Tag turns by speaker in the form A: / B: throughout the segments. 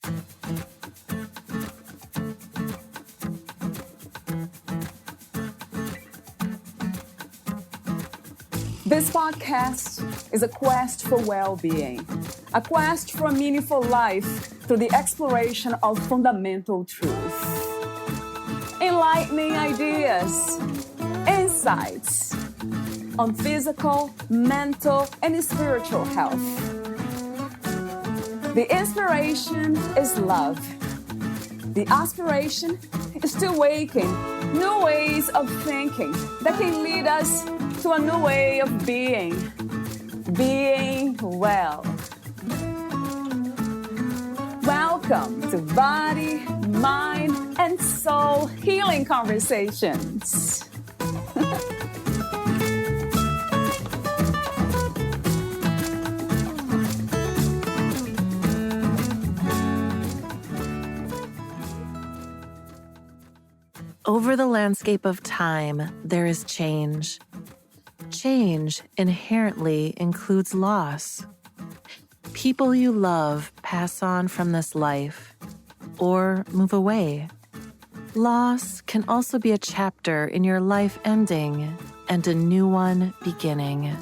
A: This podcast is a quest for well-being, a quest for a meaningful life through the exploration of fundamental truth. Enlightening ideas, insights on physical, mental, and spiritual health. The inspiration is love. The aspiration is to awaken new ways of thinking that can lead us to a new way of being well. Welcome to Body, Mind, and Soul Healing Conversations.
B: Over the landscape of time, there is change. Change inherently includes loss. People you love pass on from this life or move away. Loss can also be a chapter in your life ending and a new one beginning.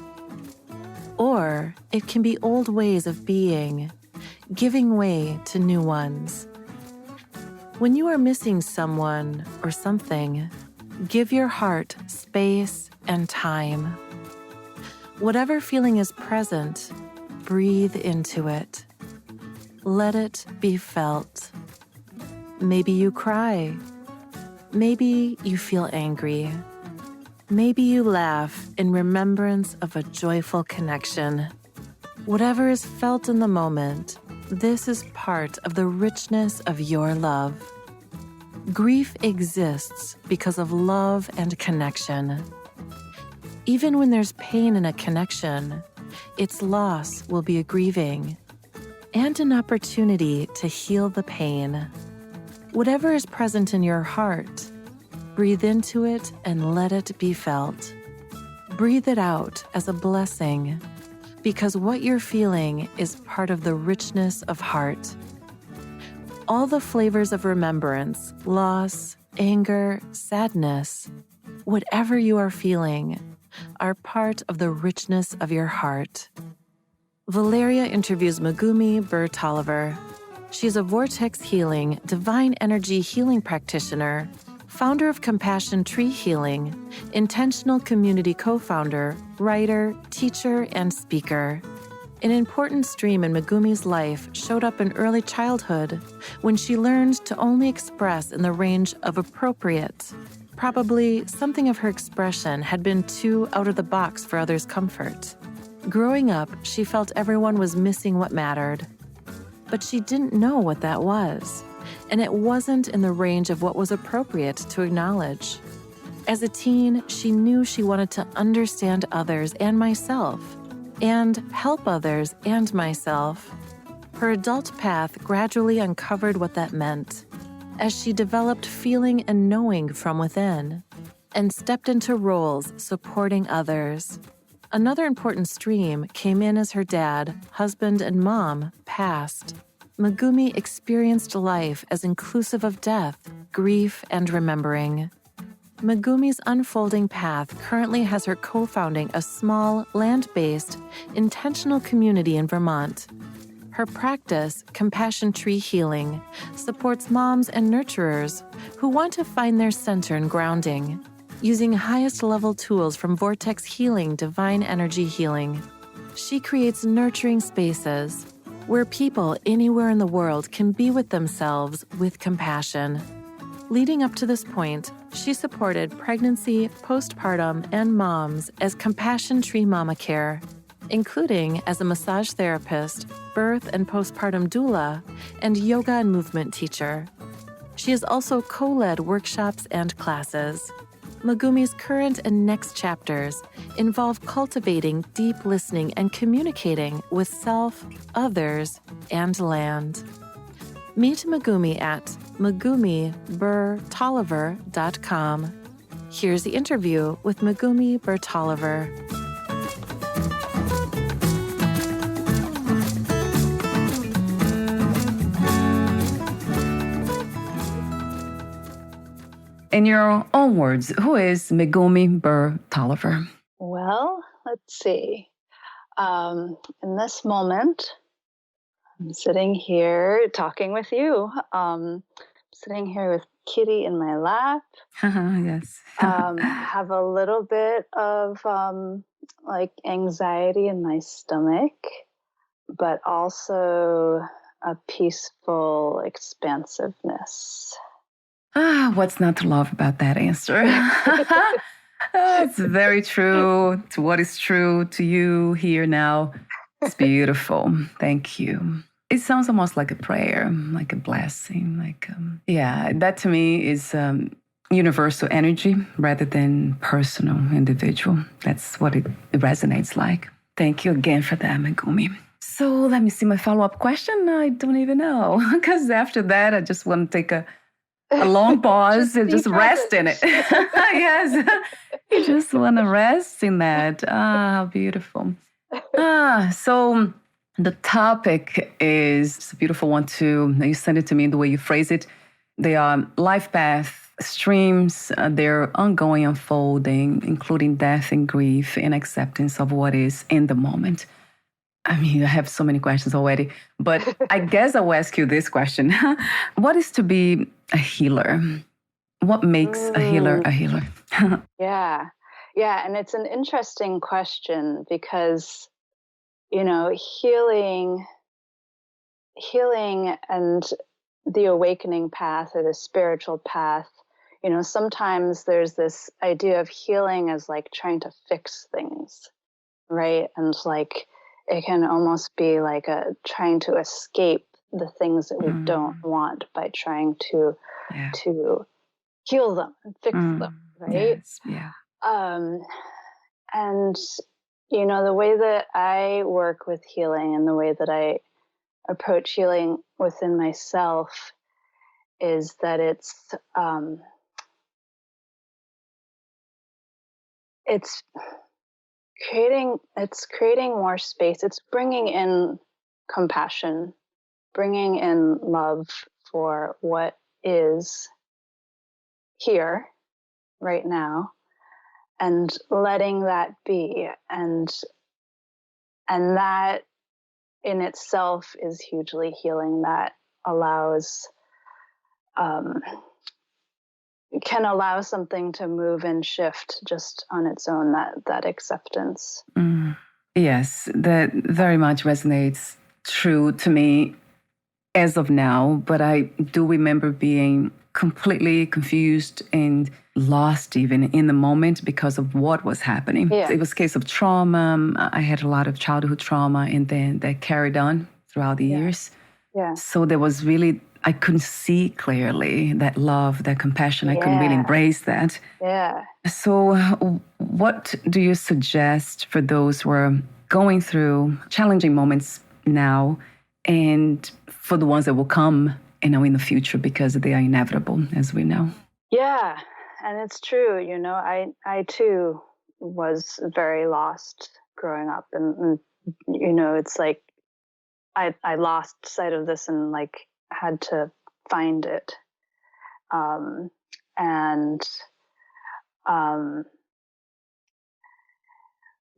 B: Or it can be old ways of being, giving way to new ones. When you are missing someone or something, give your heart space and time. Whatever feeling is present, breathe into it. Let it be felt. Maybe you cry. Maybe you feel angry. Maybe you laugh in remembrance of a joyful connection. Whatever is felt in the moment, this is part of the richness of your love. Grief exists because of love and connection. Even when there's pain in a connection, its loss will be a grieving and an opportunity to heal the pain. Whatever is present in your heart, breathe into it and let it be felt. Breathe it out as a blessing, because what you're feeling is part of the richness of heart. All the flavors of remembrance, loss, anger, sadness, whatever you are feeling, are part of the richness of your heart. Valeria interviews Megumi Burr-Tolliver. She's a vortex healing, divine energy healing practitioner, founder of Compassion Tree Healing, intentional community co-founder, writer, teacher, and speaker. An important stream in Megumi's life showed up in early childhood when she learned to only express in the range of appropriate. Probably something of her expression had been too out of the box for others' comfort. Growing up, she felt everyone was missing what mattered. But she didn't know what that was, and it wasn't in the range of what was appropriate to acknowledge. As a teen, she knew she wanted to understand others and myself, and help others and myself. Her adult path gradually uncovered what that meant, as she developed feeling and knowing from within, and stepped into roles supporting others. Another important stream came in as her dad, husband, and mom passed. Megumi experienced life as inclusive of death, grief, and remembering. Megumi's unfolding path currently has her co-founding a small, land-based, intentional community in Vermont. Her practice, Compassion Tree Healing, supports moms and nurturers who want to find their center and grounding, using highest-level tools from Vortex Healing Divine Energy Healing. She creates nurturing spaces where people anywhere in the world can be with themselves with compassion. Leading up to this point, she supported pregnancy, postpartum, and moms as Compassion Tree Mama Care, including as a massage therapist, birth and postpartum doula, and yoga and movement teacher. She has also co-led workshops and classes. Megumi's current and next chapters involve cultivating deep listening and communicating with self, others, and land. Meet Megumi at megumiburrtolliver.com. Here's the interview with Megumi Burr-Tolliver.
A: in your own words, who is Megumi Burr-Tolliver?
C: Well, let's see. In this moment, I'm sitting here talking with you. Sitting here with Kitty in my lap.
A: Yes.
C: Have a little bit of like anxiety in my stomach, but also a peaceful expansiveness.
A: What's not to love about that answer? It's very true to what is true to you here now. It's beautiful. Thank you. It sounds almost like a prayer, like a blessing. Yeah, that to me is universal energy rather than personal, individual. That's what it resonates like. Thank you again for that, Megumi. So let me see my follow-up question. I don't even know, because after that, I just want to take a long pause and just rest in it. Yes, you just want to rest in that. How beautiful. So the topic is a beautiful one too. You sent it to me the way you phrase it. They are life path streams. They're ongoing, unfolding, including death and grief and acceptance of what is in the moment. I mean, I have so many questions already, but I guess I'll ask you this question. What is to be a healer? What makes a healer a healer?
C: Yeah. And it's an interesting question because, healing and the awakening path or the spiritual path, sometimes there's this idea of healing as like trying to fix things, right? And like, it can almost be like trying to escape the things that we don't want by trying to heal them and fix them, right?
A: Yes, yeah.
C: And the way that I work with healing and the way that I approach healing within myself is that it's creating more space. It's bringing in compassion, bringing in love for what is here right now, and letting that be, and that in itself is hugely healing. That allows can allow something to move and shift just on its own, that acceptance.
A: Yes, that very much resonates true to me as of now, but I do remember being completely confused and lost even in the moment because of what was happening.
C: Yeah.
A: It was a case of trauma. I had a lot of childhood trauma, and then that carried on throughout the years.
C: Yeah.
A: So there was really, I couldn't see clearly that love, that compassion. I couldn't really embrace that.
C: Yeah.
A: So what do you suggest for those who are going through challenging moments now, and for the ones that will come, in the future, because they are inevitable, as we know?
C: Yeah, and it's true. I too was very lost growing up, and it's like I lost sight of this and like had to find it,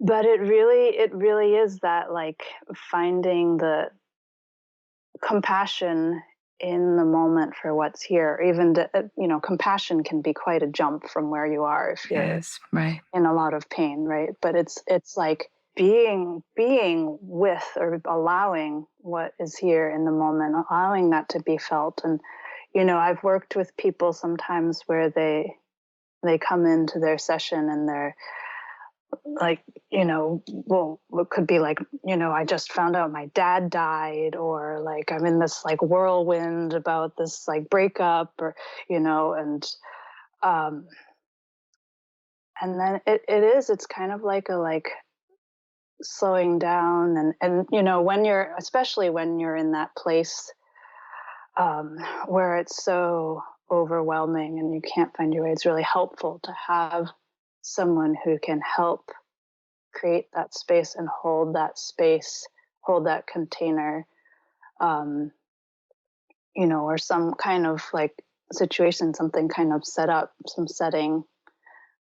C: but it really is that, like, finding the compassion in the moment for what's here. Even compassion can be quite a jump from where you are if you're in a lot of pain, right? But it's like being with, or allowing what is here in the moment, allowing that to be felt. And I've worked with people sometimes where they come into their session and they're like, well, it could be like, I just found out my dad died, or like I'm in this like whirlwind about this like breakup, or and then it's kind of like a slowing down, and especially when you're in that place where it's so overwhelming and you can't find your way, it's really helpful to have someone who can help create that space and hold that space, hold that container, or some kind of like situation, something kind of set up, some setting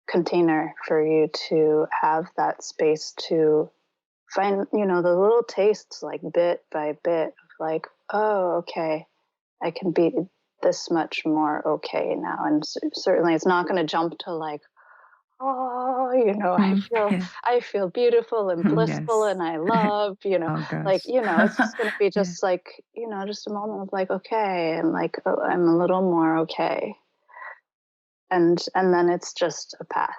C: container for you to have that space to find, the little tastes, like bit by bit of like, oh, okay, I can be this much more okay now. And certainly it's not going to jump to like, oh, I feel beautiful and blissful and I love, like, it's just going to be just like, just a moment of like, okay. And like, oh, I'm a little more okay. And then it's just a path.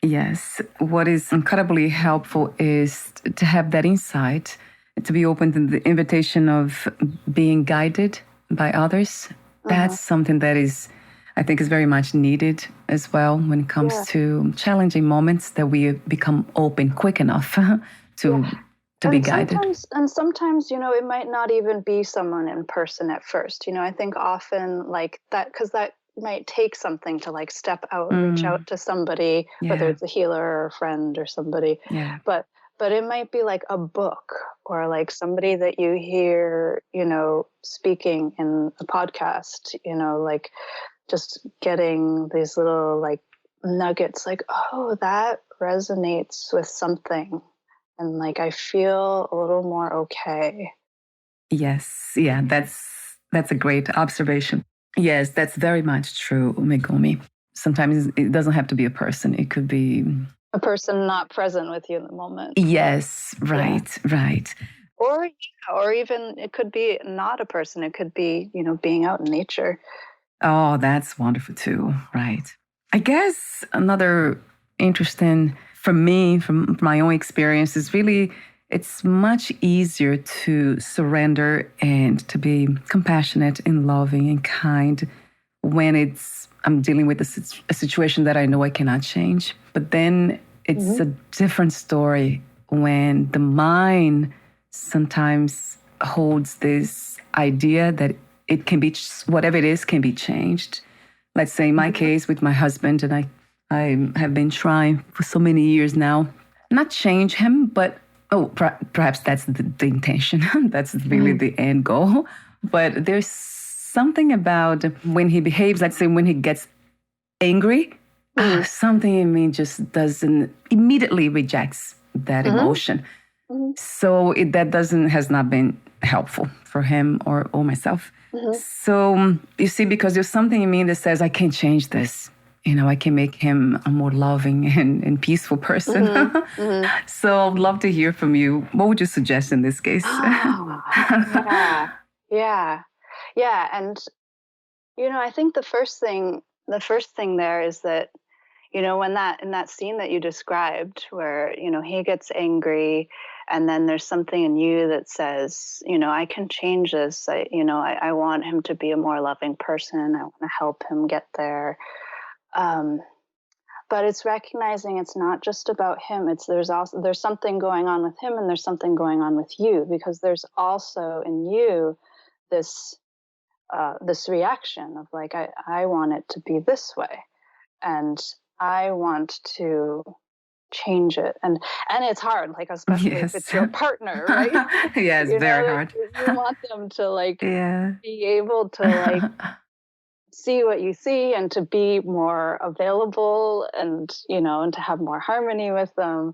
A: Yes. What is incredibly helpful is to have that insight, to be open to the invitation of being guided by others. That's something that I think is very much needed as well when it comes to challenging moments, that we become open quick enough to be guided.
C: Sometimes, it might not even be someone in person at first. I think often like that, because that might take something to like step out, reach out to somebody, whether it's a healer or a friend or somebody.
A: Yeah.
C: But it might be like a book or like somebody that you hear, speaking in a podcast, like just getting these little like nuggets, like, oh, that resonates with something. And like, I feel a little more okay.
A: Yes. Yeah, that's a great observation. Yes, that's very much true, Megumi. Sometimes it doesn't have to be a person. It could be
C: a person not present with you in the moment.
A: Yes, right.
C: Or even it could be not a person. It could be, being out in nature.
A: Oh, that's wonderful too. Right. I guess another interesting for me, from my own experience, is really it's much easier to surrender and to be compassionate and loving and kind when I'm dealing with a situation that I know I cannot change. But then it's a different story when the mind sometimes holds this idea that it can be, whatever it is can be changed. Let's say in my case with my husband, and I have been trying for so many years now, not change him, but perhaps that's the intention. That's really the end goal. But there's something about when he behaves, let's say when he gets angry, something in me just immediately rejects that emotion. So has not been helpful for him or myself. So you see, because there's something in me that says I can't change this. I can make him a more loving and peaceful person. So I'd love to hear from you. What would you suggest in this case?
C: Yeah. And, I think the first thing there is that, when in that scene that you described where, he gets angry and then there's something in you that says, I can change this. I want him to be a more loving person. I want to help him get there. But it's recognizing it's not just about him. There's something going on with him and there's something going on with you, because there's also in you this reaction of like, I want it to be this way and I want to change it. And it's hard, like, especially if it's your partner, right?
A: Yeah, it's very hard.
C: You want them to like be able to like see what you see and to be more available and, and to have more harmony with them.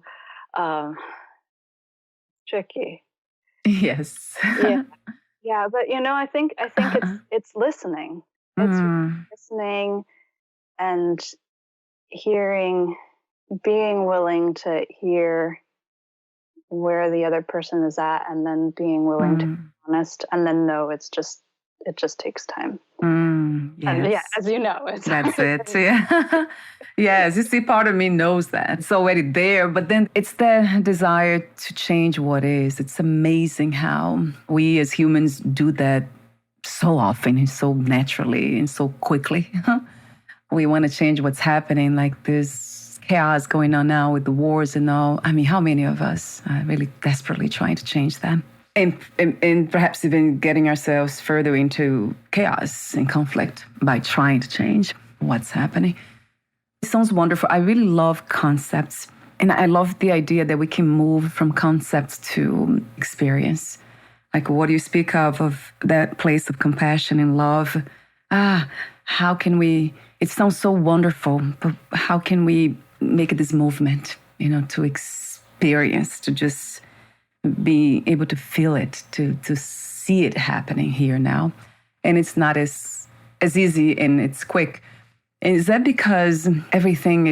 C: Tricky.
A: Yes.
C: Yeah. But, I think it's listening. It's listening and hearing, being willing to hear where the other person is at, and then being willing to be honest, and then know it just takes time.
A: Yes.
C: And as you know,
A: that's it. Yeah. Yes, you see, part of me knows that it's already there, but then it's the desire to change what is. It's amazing how we as humans do that so often and so naturally and so quickly. We want to change what's happening, like this chaos going on now with the wars and all. I mean, how many of us are really desperately trying to change that? And perhaps even getting ourselves further into chaos and conflict by trying to change what's happening. It sounds wonderful. I really love concepts. And I love the idea that we can move from concepts to experience. Like what you speak of that place of compassion and love. how can we, it sounds so wonderful, but how can we make this movement, to experience, to just be able to feel it, to see it happening here now. And it's not as easy and it's quick. And is that because everything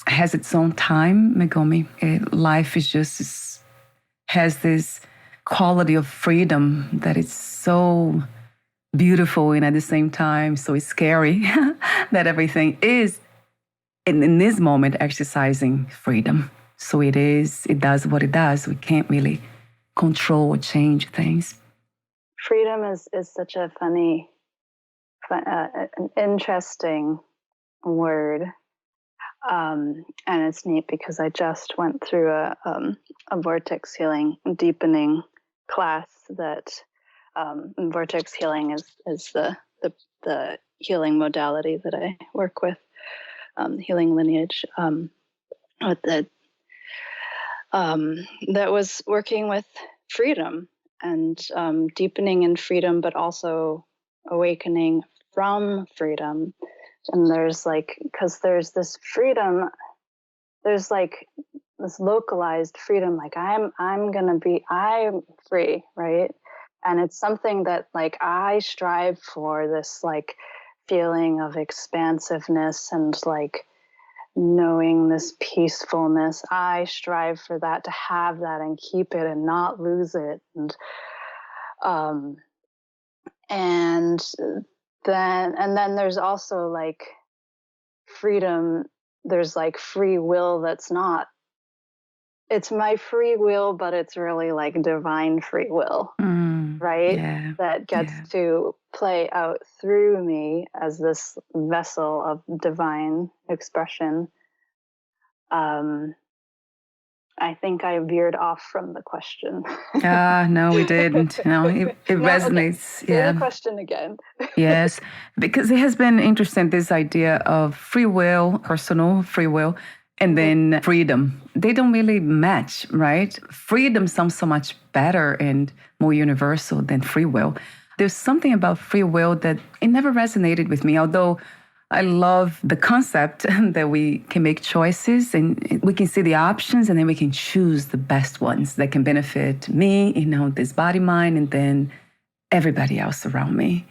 A: has its own time, Megumi? Life is just has this quality of freedom that it's so beautiful and at the same time so scary that everything is in this moment exercising freedom. So it does what it does. We can't really control or change things.
C: Freedom is such a an interesting word. And it's neat because I just went through a vortex healing deepening class that vortex healing is the healing modality that I work with, healing lineage, that was working with freedom and deepening in freedom, but also awakening from freedom. And because there's this freedom, there's this localized freedom, I'm free, right? And it's something that I strive for, this feeling of expansiveness and knowing this peacefulness. I strive for that, to have that and keep it and not lose it. And then there's also freedom. There's free will that's not. It's my free will, but it's really divine free will, right?
A: Yeah,
C: that gets to play out through me as this vessel of divine expression. I think I veered off from the question.
A: No, we didn't. No, it resonates.
C: Okay. Say the question again.
A: Yes, because it has been interesting, this idea of free will, personal free will, and then freedom. They don't really match, right? Freedom sounds so much better and more universal than free will. There's something about free will that it never resonated with me, although I love the concept that we can make choices and we can see the options and then we can choose the best ones that can benefit me, this body, mind, and then everybody else around me.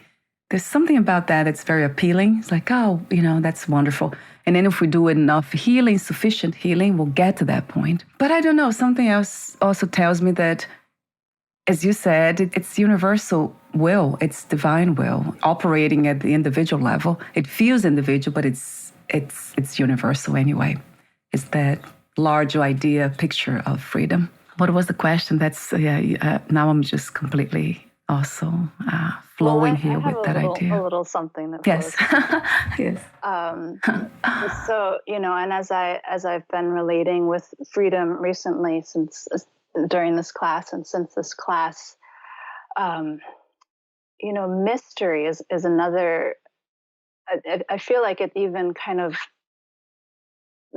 A: There's something about that that's very appealing. It's that's wonderful. And then if we do enough healing, sufficient healing, we'll get to that point. But I don't know, something else also tells me that, as you said, it's universal will. It's divine will operating at the individual level. It feels individual, but it's universal anyway. It's that larger idea, picture of freedom. What was the question? That's now I'm just completely also flowing here with that idea.
C: A little something that
A: yes, yes.
C: So and as I've been relating with freedom recently, during this class and since this class, mystery is another. I feel like it even kind of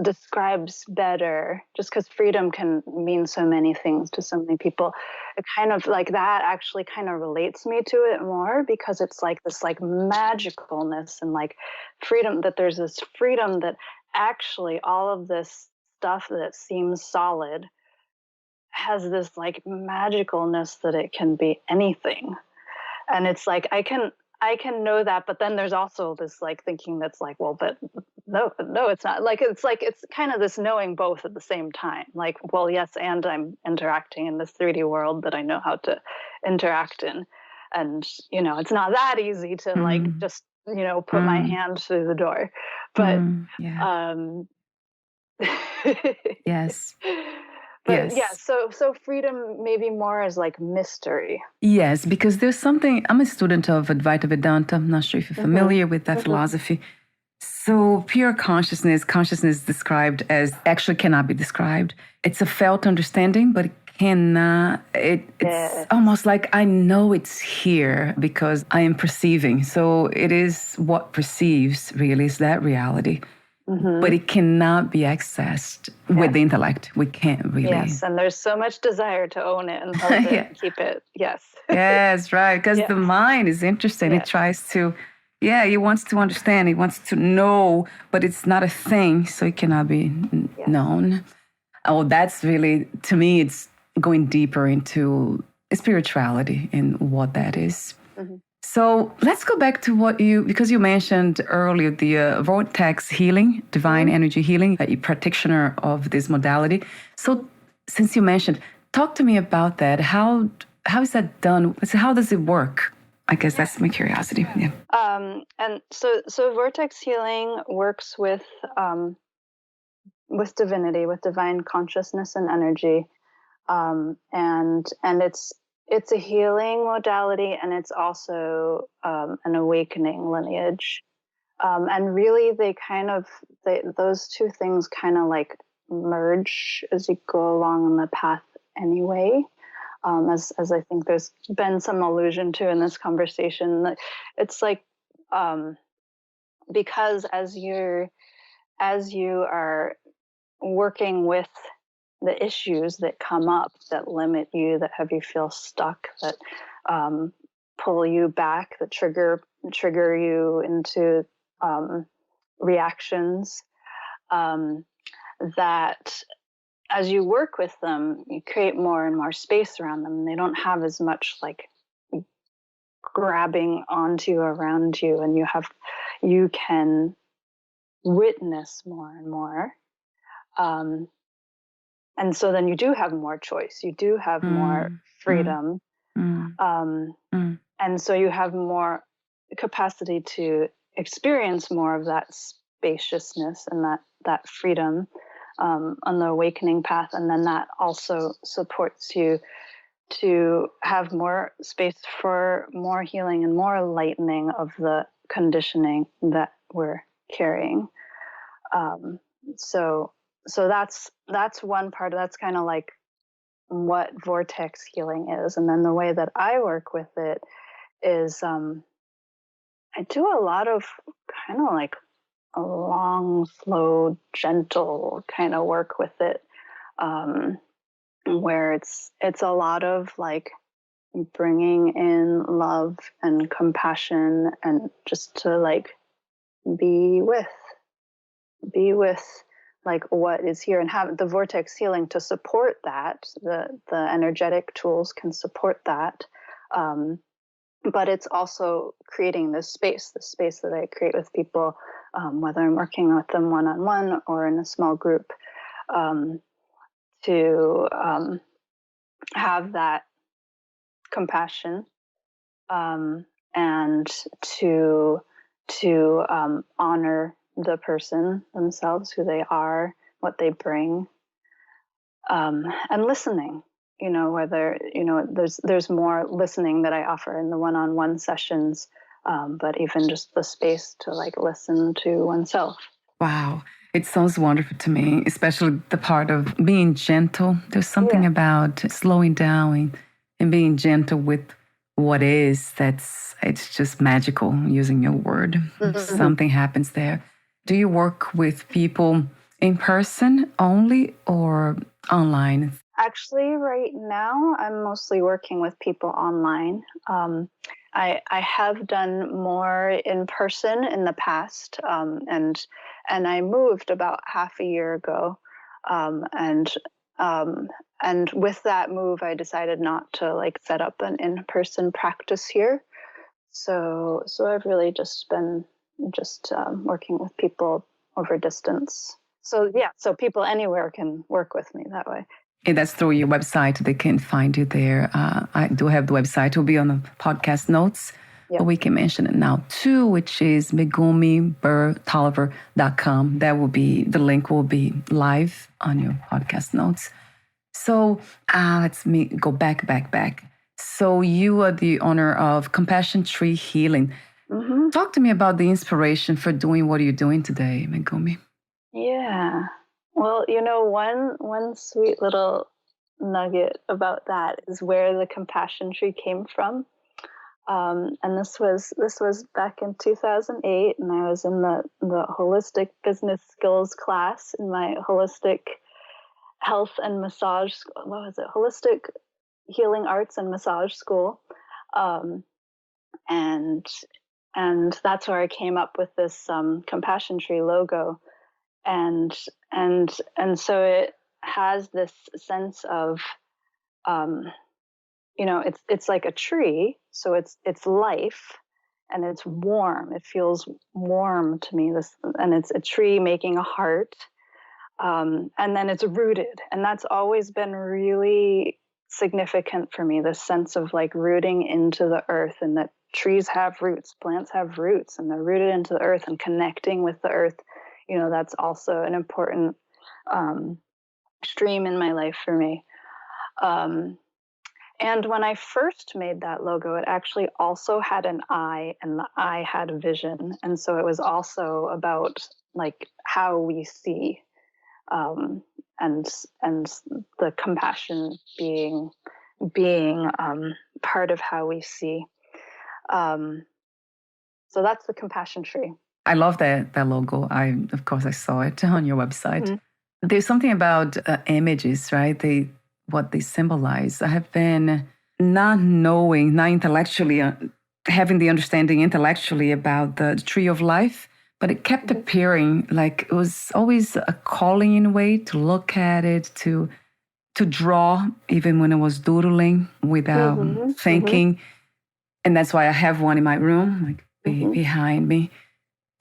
C: describes better, just because freedom can mean so many things to so many people. It kind of that actually kind of relates me to it more, because it's this magicalness and freedom, that there's this freedom that actually all of this stuff that seems solid has this magicalness that it can be anything. And it's I can know that, but then there's also this thinking that's well, but no, it's not. It's kind of this knowing both at the same time. Well, yes, and I'm interacting in this 3D world that I know how to interact in. And, it's not that easy to just, put my hand through the door. But,
A: yes.
C: But yes. So freedom maybe more as mystery.
A: Yes, because there's something, I'm a student of Advaita Vedanta. I'm not sure if you're familiar with that philosophy. So pure consciousness described as actually cannot be described. It's a felt understanding, but it cannot, it's almost I know it's here because I am perceiving. So it is what perceives really is that reality. Mm-hmm. But it cannot be accessed with the intellect. We can't really.
C: Yes, and there's so much desire to own it and hold it and keep it. Yes.
A: Yes, right. Because the mind is interesting. It tries to Yeah, he wants to understand. He wants to know, but it's not a thing, so it cannot be known. Oh, that's really, to me, it's going deeper into spirituality and what that is. Mm-hmm. So let's go back to because you mentioned earlier the vortex healing, divine energy healing, a practitioner of this modality. So since you mentioned, talk to me about that. How is that done? How does it work? I guess that's my curiosity. Yeah.
C: And so vortex healing works with divinity, with divine consciousness and energy, and it's a healing modality, and it's also an awakening lineage. And really, those two things kind of like merge as you go along on the path anyway. As I think there's been some allusion to in this conversation, that it's like because as you are working with the issues that come up that limit you, that have you feel stuck, that pull you back, that trigger you into reactions, that as you work with them, you create more and more space around them, and they don't have as much like grabbing onto you, around you, and you can witness more and more. And so then you do have more choice, you do have more freedom, and so you have more capacity to experience more of that spaciousness and that freedom on the awakening path. And then that also supports you to have more space for more healing and more lightening of the conditioning that we're carrying. So that's one part. That's kind of like what vortex healing is. And then the way that I work with it is I do a lot of kind of like a long, slow, gentle kind of work with it, where it's a lot of like bringing in love and compassion, and just to like be with like what is here, and have the vortex healing to support that. The energetic tools can support that, but it's also creating this space that I create with people, whether I'm working with them one-on-one or in a small group, to have that compassion, and to honor the person themselves, who they are, what they bring, and listening. Whether there's more listening that I offer in the one-on-one sessions, but even just the space to like listen to oneself.
A: Wow. It sounds wonderful to me, especially the part of being gentle. There's something about slowing down and being gentle with what is. It's just magical, using your word. Mm-hmm. Something happens there. Do you work with people in person only or online?
C: Actually, right now, I'm mostly working with people online. I have done more in person in the past, and I moved about half a year ago, and with that move, I decided not to like set up an in-person practice here. So I've really just been working with people over distance. So people anywhere can work with me that way.
A: And that's through your website. They can find you there. I do have the website. It will be on the podcast notes. Yep. But we can mention it now too, which is MegumiBurr-Tolliver.com. The link will be live on your podcast notes. So let's go back. So you are the owner of Compassion Tree Healing. Mm-hmm. Talk to me about the inspiration for doing what you're doing today, Megumi.
C: Yeah. Well, one sweet little nugget about that is where the compassion tree came from. And this was back in 2008, and I was in the holistic business skills class in my holistic health and massage school. What was it? Holistic healing arts and massage school. And And that's where I came up with this compassion tree logo. And so it has this sense of, it's like a tree, so it's life, and it's warm. It feels warm to me. And it's a tree making a heart, and then it's rooted, and that's always been really significant for me. This sense of like rooting into the earth, and that trees have roots, plants have roots, and they're rooted into the earth and connecting with the earth. That's also an important stream in my life for me. And when I first made that logo, it actually also had an eye, and the eye had a vision. And so it was also about like how we see, and the compassion being part of how we see. So that's the compassion tree.
A: I love that logo. Of course, I saw it on your website. Mm-hmm. There's something about images, right? What they symbolize. I have been not intellectually, having the understanding intellectually about the tree of life, but it kept appearing like it was always a calling in a way to look at it, to draw, even when I was doodling without thinking. Mm-hmm. And that's why I have one in my room, like behind me.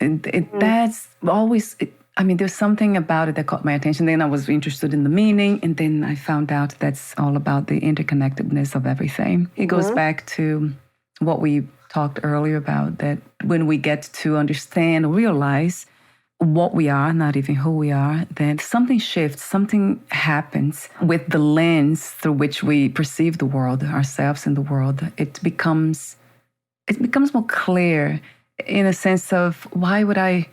A: And that's always... there's something about it that caught my attention. Then I was interested in the meaning, and then I found out that's all about the interconnectedness of everything. It goes back to what we talked earlier about, that when we get to understand, realize what we are, not even who we are, then something shifts, something happens with the lens through which we perceive the world, ourselves and the world. It becomes more clear in a sense of, why would I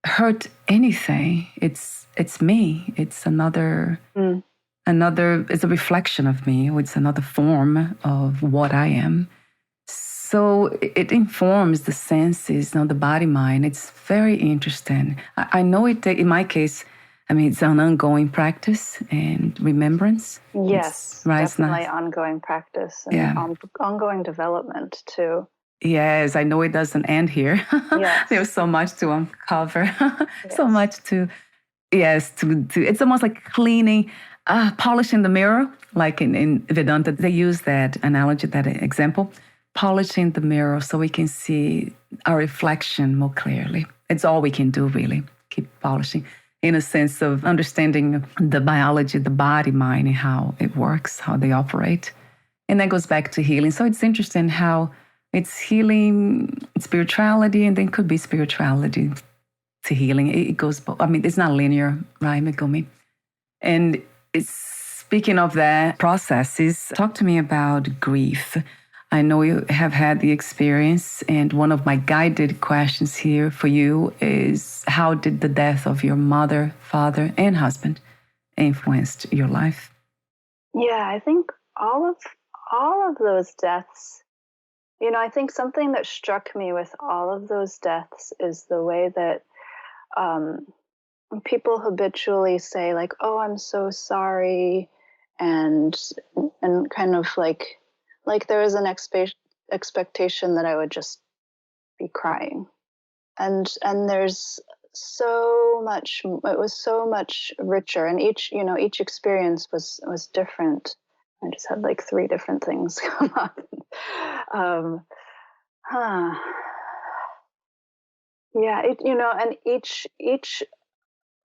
A: hurt anything? It's me. It's another, it's a reflection of me. It's another form of what I am. So it informs the senses, the body, mind. It's very interesting. I know it, in my case, it's an ongoing practice and remembrance.
C: Yes, definitely ongoing practice and ongoing development too.
A: Yes, I know it doesn't end here. Yes. There's so much to uncover, so much to it's almost like cleaning, polishing the mirror. Like in Vedanta, they use that analogy, that example, polishing the mirror so we can see our reflection more clearly. It's all we can do, really, keep polishing, in a sense of understanding the biology, the body, mind, and how it works, how they operate. And that goes back to healing. So it's interesting how it's healing, spirituality, and then could be spirituality to healing. It goes, it's not linear, right, Megumi? And speaking of that processes, talk to me about grief. I know you have had the experience, and one of my guided questions here for you is, how did the death of your mother, father, and husband influenced your life?
C: Yeah, I think all of those deaths, I think something that struck me with all of those deaths is the way that people habitually say, like, "Oh, I'm so sorry," and kind of like there was an expectation that I would just be crying, and there's so much. It was so much richer, and each experience was different. I just had like 3 different things come up. Yeah, and each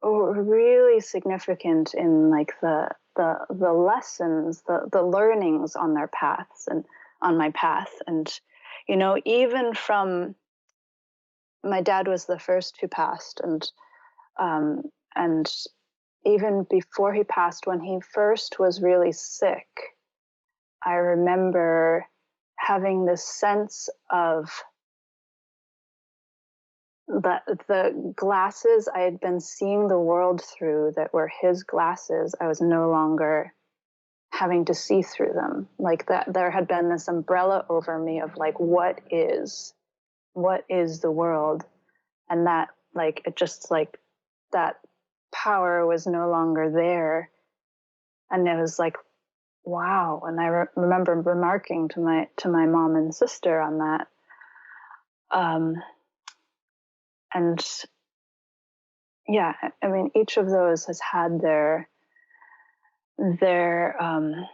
C: really significant in like the lessons, the learnings on their paths and on my path. And even from, my dad was the first who passed, and even before he passed, when he first was really sick, I remember having this sense of the glasses I had been seeing the world through, that were his glasses, I was no longer having to see through them. Like that, there had been this umbrella over me of like, what is the world? And that, like, it just like, that power was no longer there. And it was like, wow. And I remember remarking to my mom and sister on that. And yeah, I mean, each of those has had their lessons,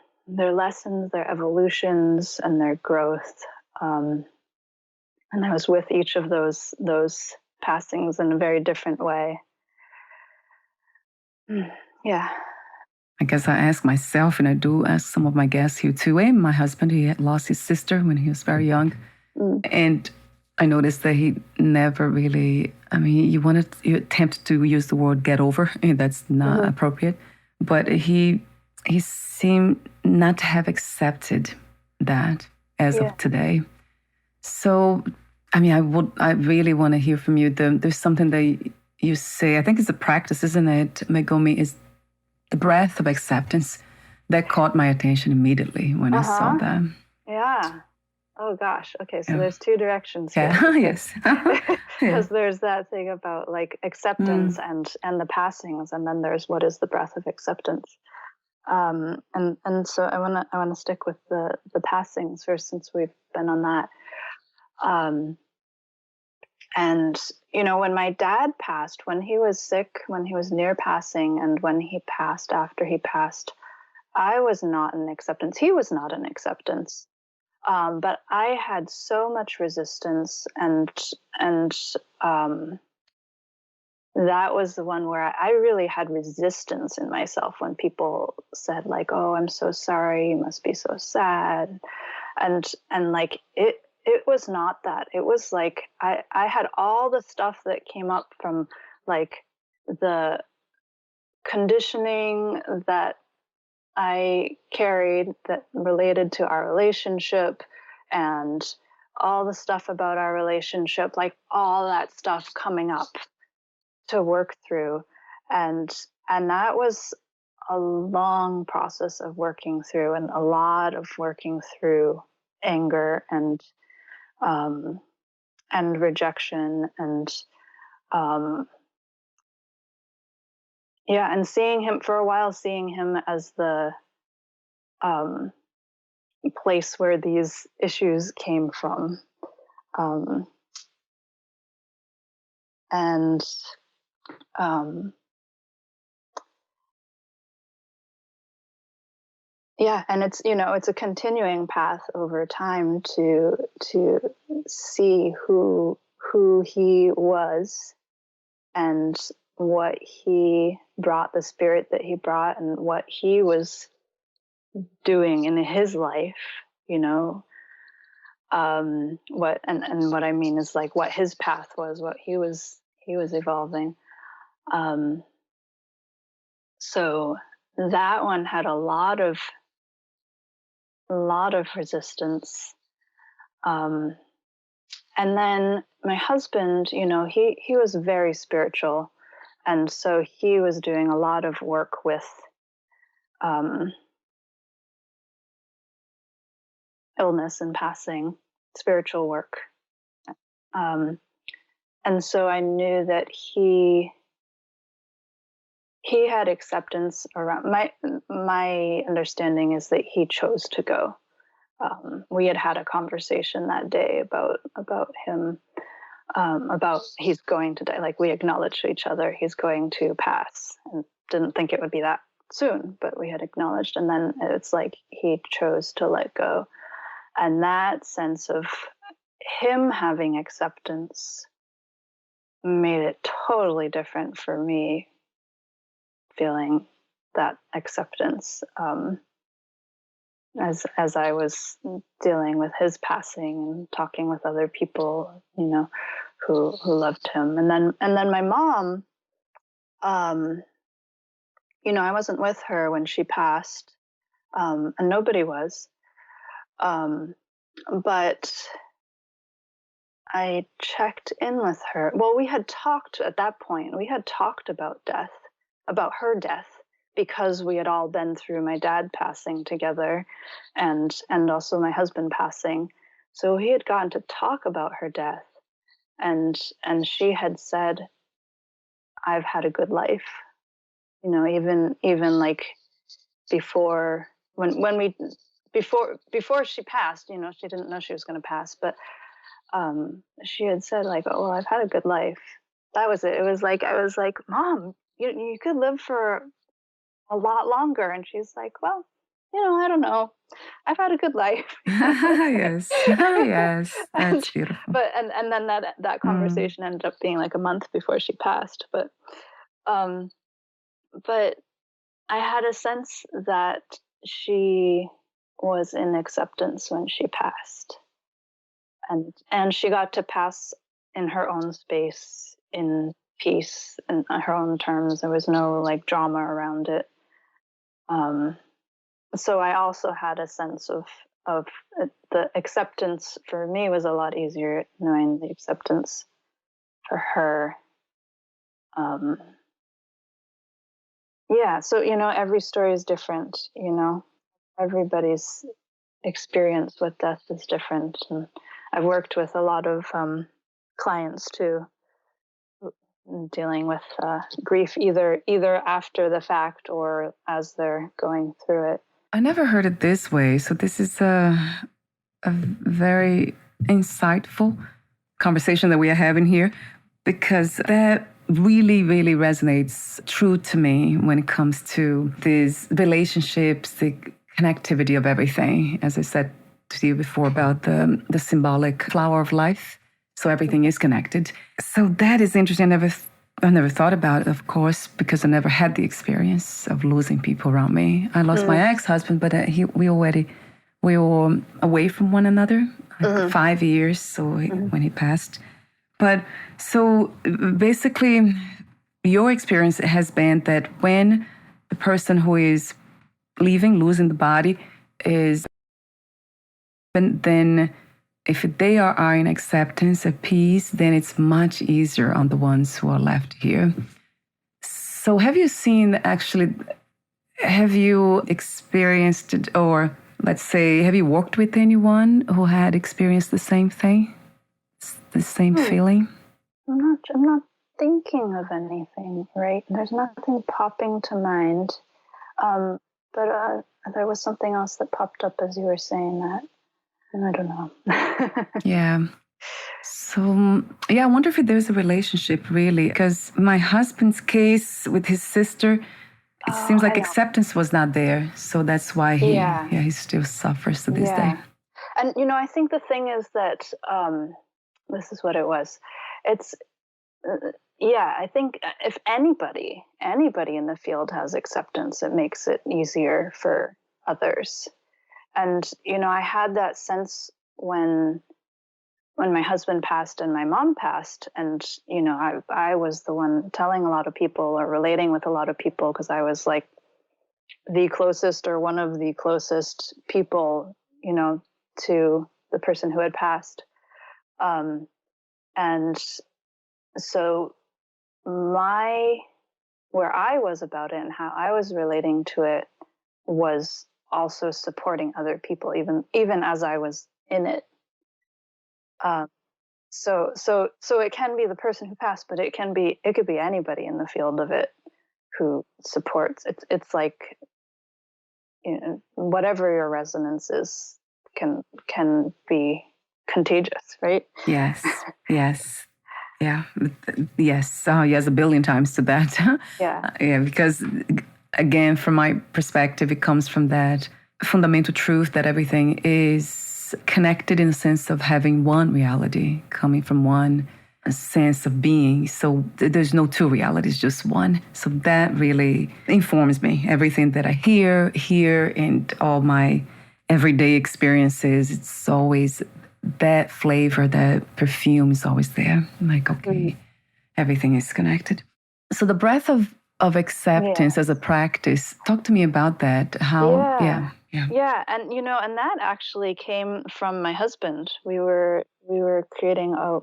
C: their evolutions, and their growth. And I was with each of those passings in a very different way. Yeah.
A: I guess I ask myself, and I do ask some of my guests here too. And my husband, he had lost his sister when he was very young. And I noticed that he never really, I mean, you attempt to use the word get over, and that's not appropriate. But he seemed not to have accepted that as of today. So, I mean, I really want to hear from you. There's something that you say, I think it's a practice, isn't it, Megumi, is the breath of acceptance. That caught my attention immediately when I saw that.
C: Yeah. Oh gosh. Okay. So there's two directions here.
A: Yeah. Yes.
C: Because there's that thing about like acceptance and the passings, and then there's what is the breath of acceptance. And so I wanna stick with the passings first, since we've been on that. And you know, when my dad passed, when he was sick, when he was near passing, and when he passed, after he passed, I was not in acceptance. He was not in acceptance. But I had so much resistance, and that was the one where I really had resistance in myself when people said like, "Oh, I'm so sorry. You must be so sad," and like it was not that. It was like I had all the stuff that came up from like the conditioning that I carried that related to our relationship, and all the stuff about our relationship, like all that stuff coming up to work through. And that was a long process of working through, and a lot of working through anger and rejection, and and seeing him for a while, seeing him as the place where these issues came from. And and it's, you know, it's a continuing path over time to see who he was, and what he brought, the spirit that he brought, and what he was doing in his life, you know. What I mean is like what his path was, what he was evolving. So that one had a lot of resistance. And then my husband, you know, he was very spiritual, and so he was doing a lot of work with illness and passing, spiritual work. And so I knew that he had acceptance around. My understanding is that he chose to go. We had a conversation that day about him, about he's going to die. Like, we acknowledged to each other he's going to pass, and didn't think it would be that soon, but we had acknowledged. And then it's like he chose to let go. And that sense of him having acceptance made it totally different for me, feeling that acceptance as I was dealing with his passing and talking with other people, you know, who loved him. And then my mom, you know, I wasn't with her when she passed, and nobody was, but I checked in with her. Well, we had talked at that point. We had talked about death, about her death, because we had all been through my dad passing together, and also my husband passing. So he had gotten to talk about her death, and she had said, "I've had a good life." You know, even like before before she passed, you know, she didn't know she was going to pass, but she had said like, "Oh, well, I've had a good life." That was it. It was like I was like, "Mom, you could live for a lot longer," and she's like, "Well, I don't know. I've had a good life."
A: Yes. Yes.
C: and,
A: That's beautiful.
C: and then that
A: Mm.
C: conversation ended up being like a month before she passed. Um, but I had a sense that she was in acceptance when she passed, and she got to pass in her own space, in peace, and on her own terms. There was no like drama around it. Um, so I also had a sense of the acceptance for me was a lot easier knowing the acceptance for her. Um, yeah, so every story is different. Everybody's experience with death is different, and I've worked with a lot of clients too, dealing with grief either after the fact or as they're going through it.
A: I never heard it this way. So this is a very insightful conversation that we are having here, because that really, really resonates true to me when it comes to these relationships, the connectivity of everything. As I said to you before about the symbolic flower of life. So everything is connected. So that is interesting. I never thought about it, of course, because I never had the experience of losing people around me. I lost my ex-husband, but we were away from one another, like 5 years. So when he passed, but so basically, your experience has been that when the person who is losing the body, is, then if they are in acceptance of peace, then it's much easier on the ones who are left here. So have you experienced it, or let's say, have you worked with anyone who had experienced the same thing, the same feeling?
C: I'm not thinking of anything, right? There's nothing popping to mind. But there was something else that popped up as you were saying that, and I don't know.
A: Yeah. So, yeah, I wonder if there's a relationship really, because my husband's case with his sister, it seems like acceptance was not there. So that's why he still suffers to this day.
C: And, I think the thing is that this is what it was. It's, I think if anybody in the field has acceptance, it makes it easier for others. And, I had that sense when my husband passed and my mom passed, and I was the one telling a lot of people or relating with a lot of people, because I was like the closest or one of the closest people to the person who had passed, and so where I was about it and how I was relating to it was also supporting other people, even as I was in it. So it can be the person who passed, but it could be anybody in the field of it who supports. It's like, whatever your resonance is can be contagious, right?
A: Yes. Yes. Yeah. Yes. Yes, a billion times to that.
C: Yeah.
A: Yeah, because again, from my perspective, it comes from that fundamental truth that everything is connected in the sense of having one reality, coming from one sense of being. So there's no two realities, just one. So that really informs me. Everything that I hear, and all my everyday experiences, it's always that flavor, that perfume is always there. I'm like, okay, everything is connected. So the breath of acceptance as a practice, talk to me about that. How,
C: yeah. And and that actually came from my husband. We were creating a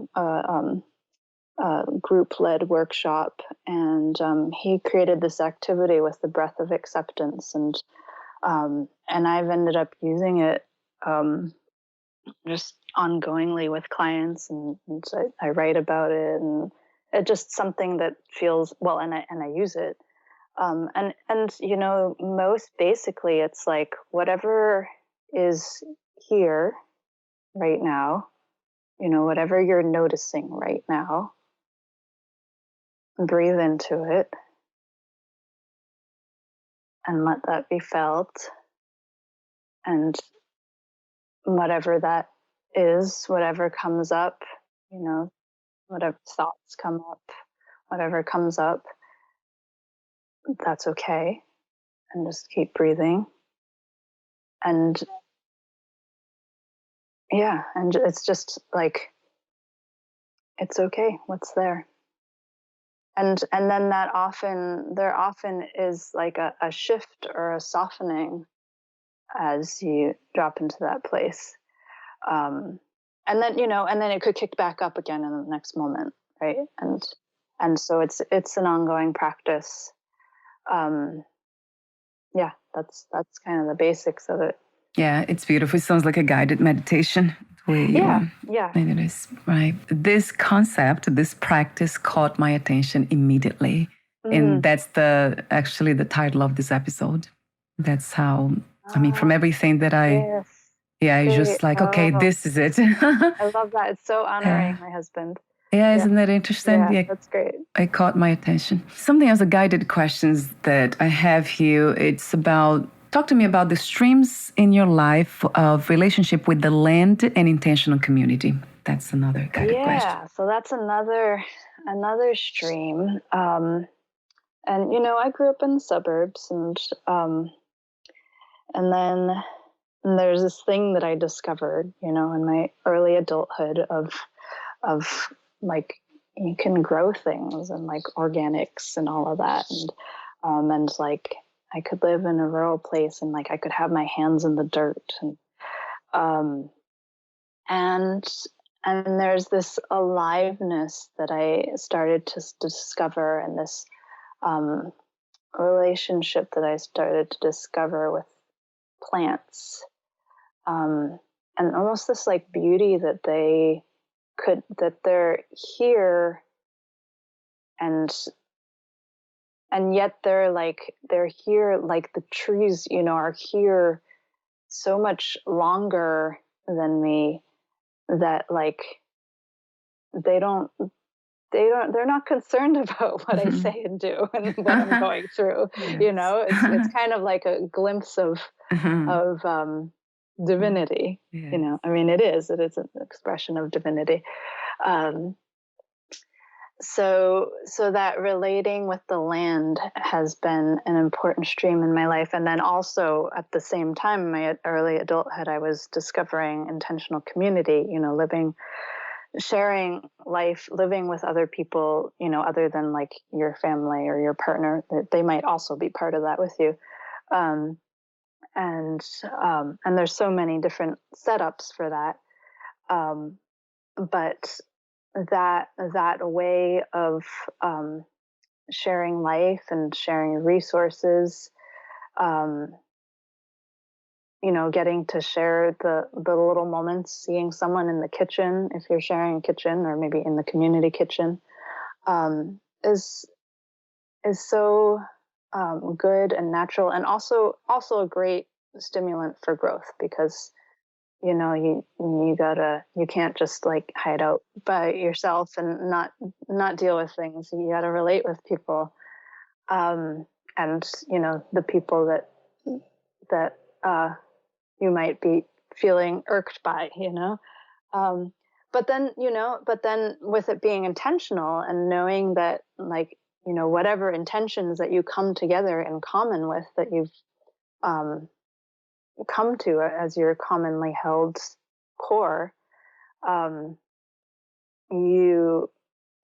C: group-led workshop, and he created this activity with the breath of acceptance, and I've ended up using it just ongoingly with clients, and so I write about it, and it's just something that feels well, and I use it. And most basically, it's like whatever is here right now, whatever you're noticing right now, breathe into it and let that be felt. And whatever that is, whatever comes up, whatever thoughts come up, whatever comes up, that's okay. And just keep breathing. And yeah, and it's just like, it's okay, what's there. And then there often is like a shift or a softening as you drop into that place. And then it could kick back up again in the next moment, right? And so it's an ongoing practice. Yeah, that's kind of the basics of it.
A: Yeah, it's beautiful. It sounds like a guided meditation.
C: Yeah.
A: And it is, right. This concept, this practice caught my attention immediately. And that's actually the title of this episode. That's how, from everything that it's just like, okay, this is it.
C: I love that. It's so honoring my husband.
A: Yeah, isn't that interesting?
C: Yeah, that's great.
A: It caught my attention. Something else, the guided questions that I have here, it's about, talk to me about the streams in your life of relationship with the land and intentional community. That's another guided question.
C: Yeah, so that's another stream. And, I grew up in the suburbs, and then there's this thing that I discovered, in my early adulthood of like, you can grow things and like organics and all of that. And like, I could live in a rural place and like, I could have my hands in the dirt. And there's this aliveness that I started to discover, and this relationship that I started to discover with plants, and almost this like beauty that they're here, and yet they're here, like the trees, are here so much longer than me, that like they're not concerned about what I say and do and what I'm going through. Yes. It's kind of like a glimpse of divinity. Yes. It is an expression of divinity. So that relating with the land has been an important stream in my life. And then also at the same time, in my early adulthood, I was discovering intentional community, sharing life, living with other people, other than like your family or your partner, that they might also be part of that with you. And there's so many different setups for that. But that way of sharing life and sharing resources, getting to share the little moments, seeing someone in the kitchen, if you're sharing a kitchen, or maybe in the community kitchen, is so good and natural, and also a great stimulant for growth, because you can't just like hide out by yourself and not deal with things. You got to relate with people, and the people that you might be feeling irked by, but then with it being intentional and knowing that, like, whatever intentions that you come together in common with, that you've come to as your commonly held core, you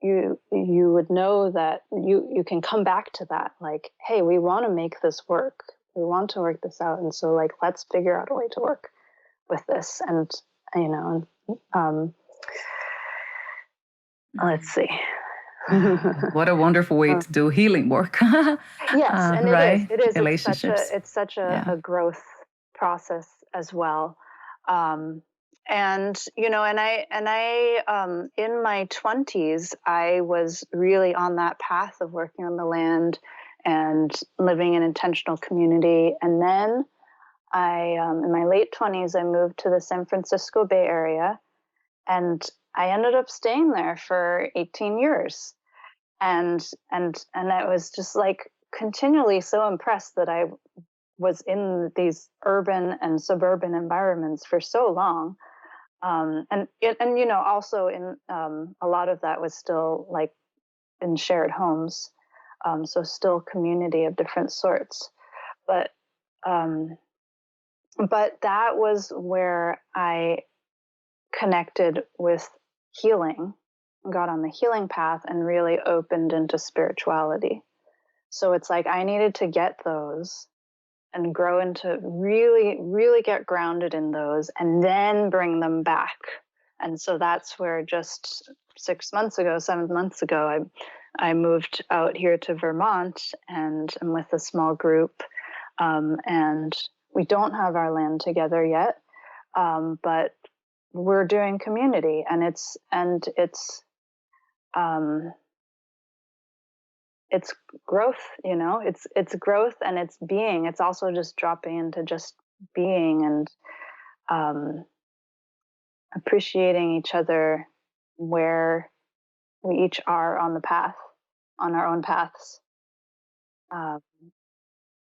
C: would know that you can come back to that, like, hey, we want to make this work, we want to work this out, and so like, let's figure out a way to work with this. And let's see.
A: What a wonderful way to do healing work.
C: Yes, and
A: right?
C: It is.
A: Relationships.
C: It's such a growth process as well. And I in my 20s, I was really on that path of working on the land and living in intentional community. And then in my late 20s, I moved to the San Francisco Bay Area, and I ended up staying there for 18 years. And I was just like continually so impressed that I was in these urban and suburban environments for so long. And you know, also in a lot of that was still like in shared homes, so still community of different sorts. But um, but that was where I connected with healing, got on the healing path, and really opened into spirituality. So it's like I needed to get those and grow into really, really get grounded in those and then bring them back. And so that's where just 6 months ago, 7 months ago, I moved out here to Vermont, and I'm with a small group. And we don't have our land together yet, but we're doing community, and it's growth, you know, it's growth, and it's being. It's also just dropping into just being, and appreciating each other where we each are on the path, on our own paths. Um,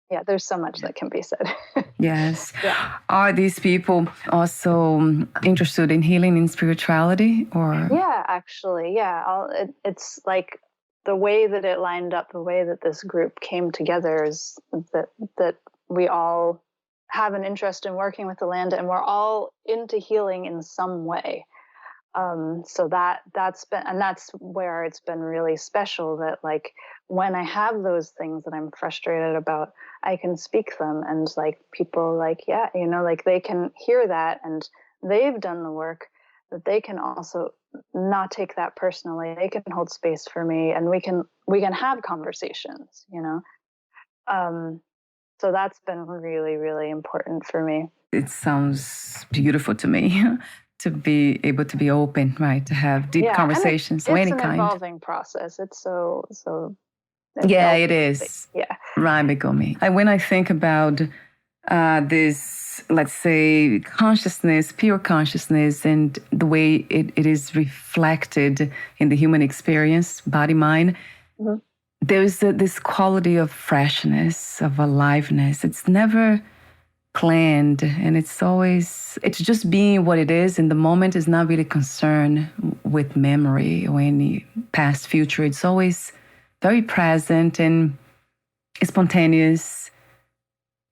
C: yeah, there's so much that can be said.
A: Yes. Yeah. Are these people also interested in healing and spirituality, or?
C: Yeah, actually, yeah. It's like the way that it lined up, the way that this group came together is that we all have an interest in working with the land, and we're all into healing in some way. So that's where it's been really special, that like when I have those things that I'm frustrated about, I can speak them, and like people like, yeah, you know, like they can hear that, and they've done the work, that they can also not take that personally. They can hold space for me, and we can have conversations, you know. So that's been really, really important for me.
A: It sounds beautiful to me. To be able to be open, right? To have deep conversations of any kind. It's
C: an evolving process. It's so.
A: Yeah, it is.
C: Yeah.
A: Right, Megumi. When I think about this, let's say, consciousness, pure consciousness, and the way it is reflected in the human experience, body, mind, there's this quality of freshness, of aliveness. It's never planned, and it's just being what it is in the moment. Is not really concerned with memory or any past, future. It's always very present and spontaneous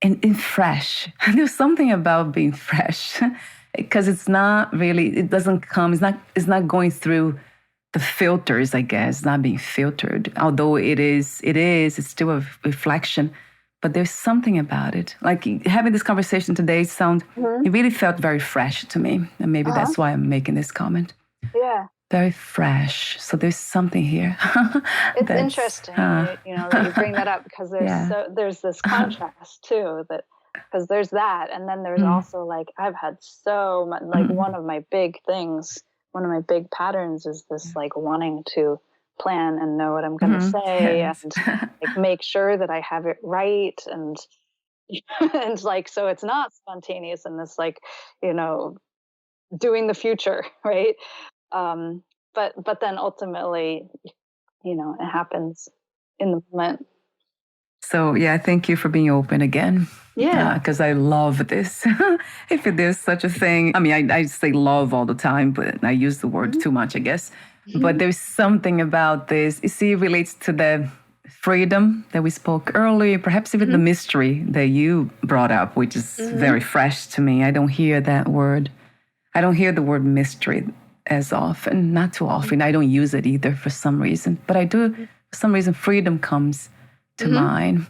A: and fresh. There's something about being fresh because it's not really, it doesn't come, it's not going through the filters, I guess, not being filtered. Although it's still a reflection. But there's something about it. Like having this conversation today it really felt very fresh to me. And maybe that's why I'm making this comment.
C: Yeah.
A: Very fresh. So there's something here.
C: It's interesting, you know, that you bring that up, because there's this contrast too, that because there's that, and then there's also like I've had so much, like one of my big patterns is this like wanting to plan and know what I'm going to say, and like make sure that I have it right, and and like so it's not spontaneous in this like, you know, doing the future, right? But then ultimately, you know, it happens in the moment.
A: So yeah, thank you for being open again.
C: Yeah,
A: because I love this. If there's such a thing, I mean, I say love all the time, but I use the word too much, I guess. But there's something about this. You see, it relates to the freedom that we spoke earlier, perhaps even the mystery that you brought up, which is very fresh to me. I don't hear that word. I don't hear the word mystery as often, not too often. I don't use it either for some reason. But I do, for some reason, freedom comes to mind.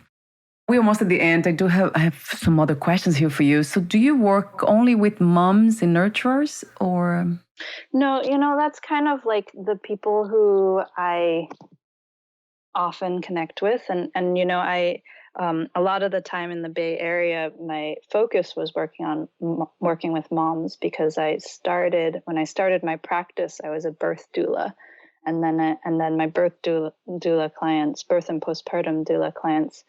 A: We're almost at the end. I have some other questions here for you. So do you work only with moms and nurturers, or?
C: No, you know, that's kind of like the people who I often connect with. And you know, a lot of the time in the Bay Area, my focus was working with moms, because when I started my practice, I was a birth doula. And then my birth doula clients, birth and postpartum doula clients,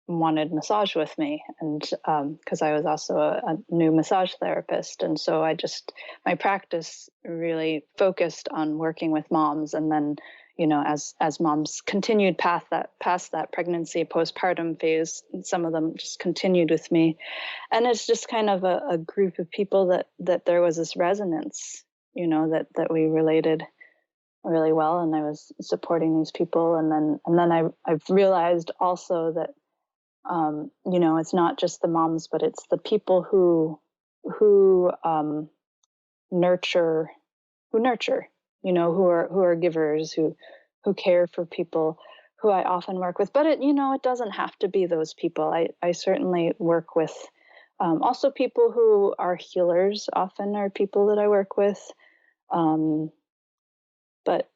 C: wanted massage with me, and because I was also a new massage therapist, and so my practice really focused on working with moms, and then as moms continued past that pregnancy postpartum phase, some of them just continued with me, and it's just kind of a group of people that there was this resonance, that we related really well, and I was supporting these people, and then I've realized also that it's not just the moms, but it's the people who nurture, who are givers, who care for people, who I often work with. But it doesn't have to be those people. I certainly work with also people who are healers. Often are people that I work with, but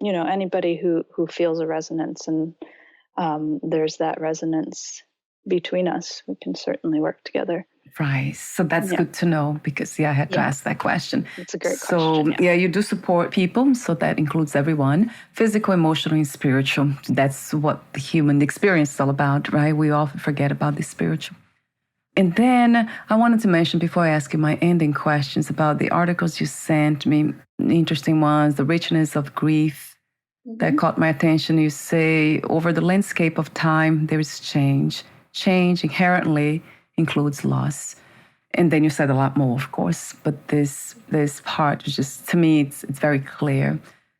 C: anybody who feels a resonance, and there's that resonance between us, we can certainly work together.
A: Right. So that's good to know, because, I had to ask that question.
C: It's a great question.
A: So, you do support people. So that includes everyone, physical, emotional, and spiritual. That's what the human experience is all about, right? We often forget about the spiritual. And then I wanted to mention, before I ask you my ending questions, about the articles you sent me, interesting ones, the richness of grief. That caught my attention. You say, over the landscape of time, there is change. Change inherently includes loss. And then you said a lot more, of course. But this part is just, to me, it's very clear.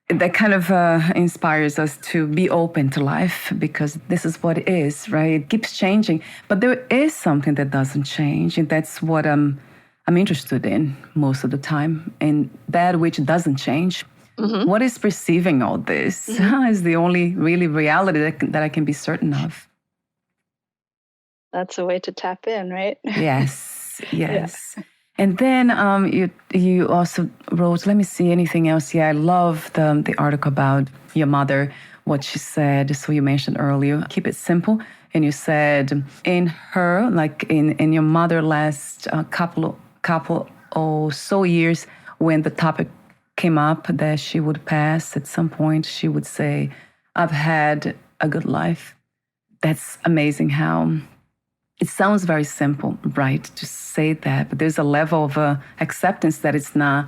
A: That kind of inspires us to be open to life, because this is what it is, right? It keeps changing. But there is something that doesn't change. And that's what I'm interested in most of the time. And that which doesn't change. Mm-hmm. What is perceiving all this is the only really reality that I can be certain of.
C: That's a way to tap in, right?
A: Yes. Yeah. And then you also wrote, let me see, anything else? Yeah, I love the article about your mother, what she said. So you mentioned earlier, keep it simple. And you said in her, like in your mother last couple or so years, when the topic came up that she would pass at some point, she would say, I've had a good life. That's amazing how it sounds very simple, right, to say that, but there's a level of acceptance that it's not,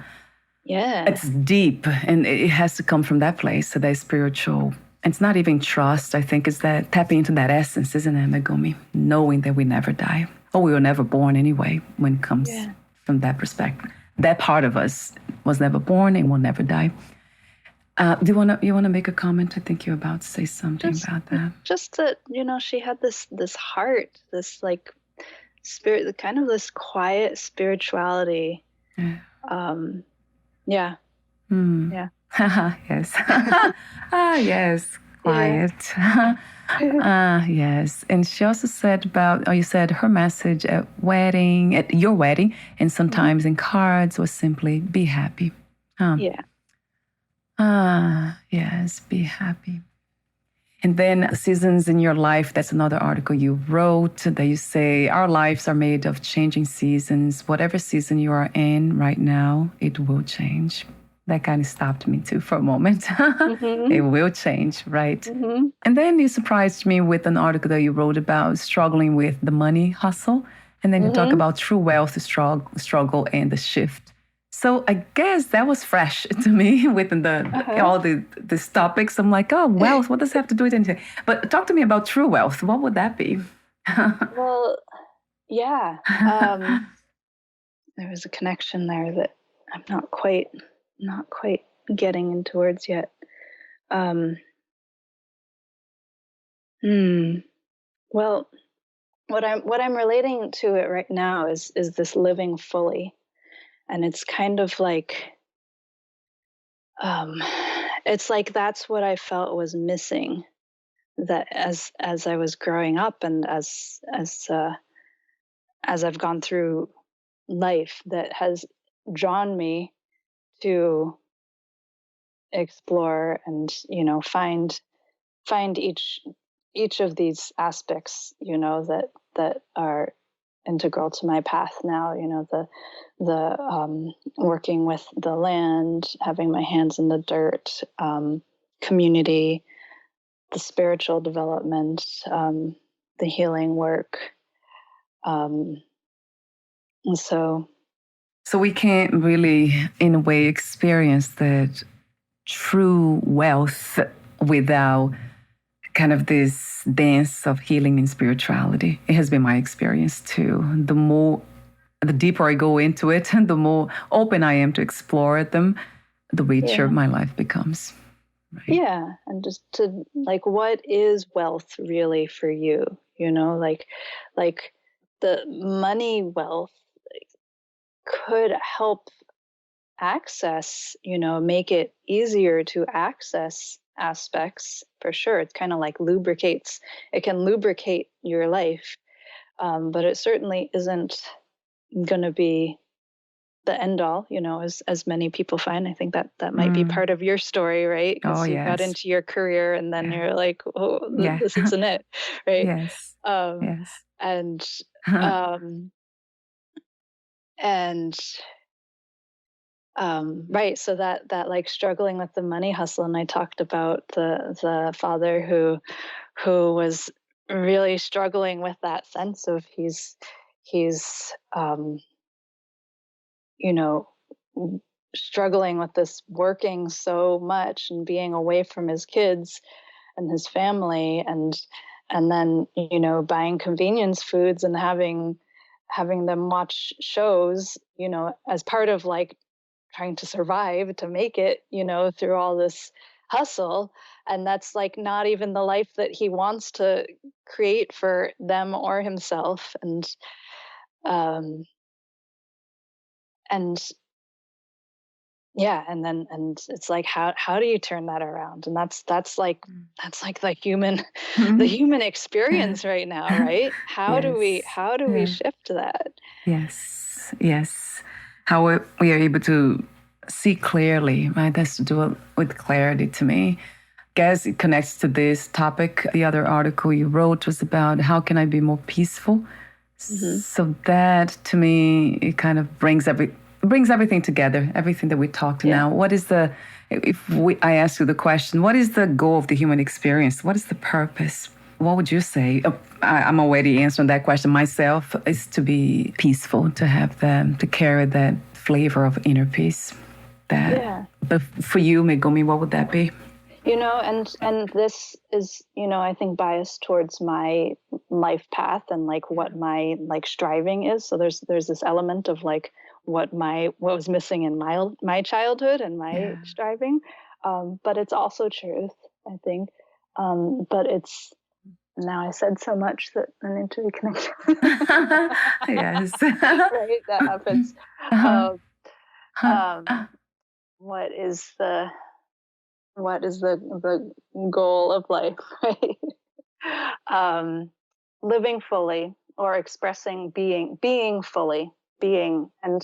A: it's deep, and it has to come from that place, so that spiritual. And it's not even trust, I think, is that tapping into that essence, isn't it, Megumi? Knowing that we never die, or we were never born anyway, when it comes from that perspective. That part of us was never born and will never die. You want to make a comment? I think you're about to say something about that.
C: Just that, she had this heart, this like spirit, kind of this quiet spirituality.
A: Yeah.
C: Yeah.
A: Yes. Yes. Quiet. Yes. And she also said you said her message at your wedding, and sometimes in cards, was simply be happy.
C: Yeah.
A: Yes, be happy. And then seasons in your life, that's another article you wrote that you say, our lives are made of changing seasons. Whatever season you are in right now, it will change. That kind of stopped me too for a moment. Mm-hmm. It will change, right? Mm-hmm. And then you surprised me with an article that you wrote about struggling with the money hustle. And then you talk about true wealth struggle and the shift. So I guess that was fresh to me within all these topics. I'm like, oh, wealth, what does it have to do with anything? But talk to me about true wealth. What would that be?
C: Well, yeah. There was a connection there that I'm not quite getting into words yet. Well, what I'm relating to it right now is this living fully. And it's kind of like, it's like that's what I felt was missing. That as I was growing up, and as I've gone through life, that has drawn me to explore and find each of these aspects that are integral to my path now. The working with the land, having my hands in the dirt, community, the spiritual development, healing work. And so
A: we can't really, in a way, experience that true wealth without kind of this dance of healing and spirituality. It has been my experience too. The deeper I go into it, the more open I am to explore them, the richer my life becomes. Right?
C: Yeah. And just to like, what is wealth really for you? You know, like the money wealth could help access, make it easier to access aspects for sure. It's kind of like it can lubricate your life. But it certainly isn't going to be the end all, as many people find. I think that might be part of your story, right? Because you got into your career and then you're like, this isn't it, right?
A: Yes. Yes.
C: And right. So that like struggling with the money hustle, and I talked about the father who was really struggling with that sense of he's struggling with this working so much and being away from his kids and his family, and then buying convenience foods and having them watch shows, as part of like trying to survive, to make it, through all this hustle. And that's like not even the life that he wants to create for them or himself. And yeah, and it's like, how do you turn that around? And that's like the human experience right now, right? How do we shift that?
A: Yes. How we are able to see clearly, right? That's to do with clarity to me. I guess it connects to this topic. The other article you wrote was about how can I be more peaceful? So that to me, it kind of brings everything together, everything that we talked now. What is I ask you the question, what is the goal of the human experience? What is the purpose? What would you say? I'm already answering that question myself, is to be peaceful, to have to carry that flavor of inner peace. But for you, Megumi, what would that be?
C: And this is, I think biased towards my life path and like what my like striving is. So there's this element of like what was missing in my childhood and my striving. But it's also truth, I think. But it's, now I said so much that I need to reconnect.
A: Yes.
C: Right, that happens. What is the goal of life, right? Living fully, or expressing being fully, and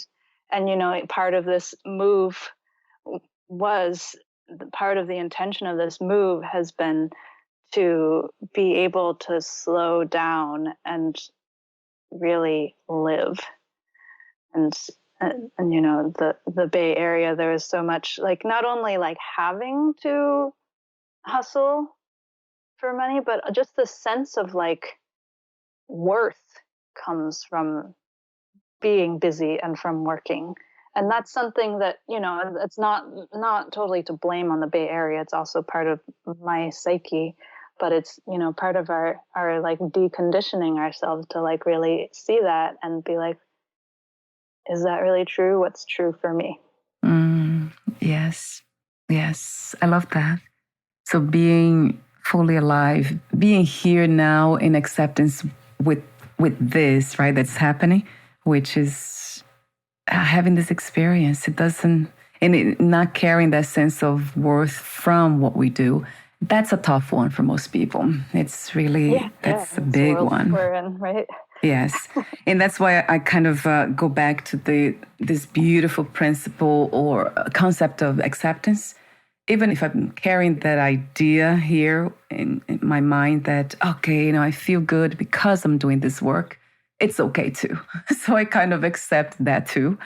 C: part of this move part of the intention of this move has been to be able to slow down and really live. And the Bay Area, there is so much like not only like having to hustle for money, but just the sense of like worth comes from being busy and from working. And that's something that, it's not totally to blame on the Bay Area. It's also part of my psyche, but it's, part of our like deconditioning ourselves to like really see that and be like, is that really true? What's true for me?
A: Yes. I love that. So being fully alive, being here now in acceptance with this, right, that's happening, which is having this experience. Not carrying that sense of worth from what we do. That's a tough one for most people. It's really, that's a big one.
C: We're in, right?
A: Yes. And that's why I kind of go back to this beautiful principle or concept of acceptance. Even if I'm carrying that idea here in my mind that, okay, I feel good because I'm doing this work, it's okay too. So I kind of accept that too.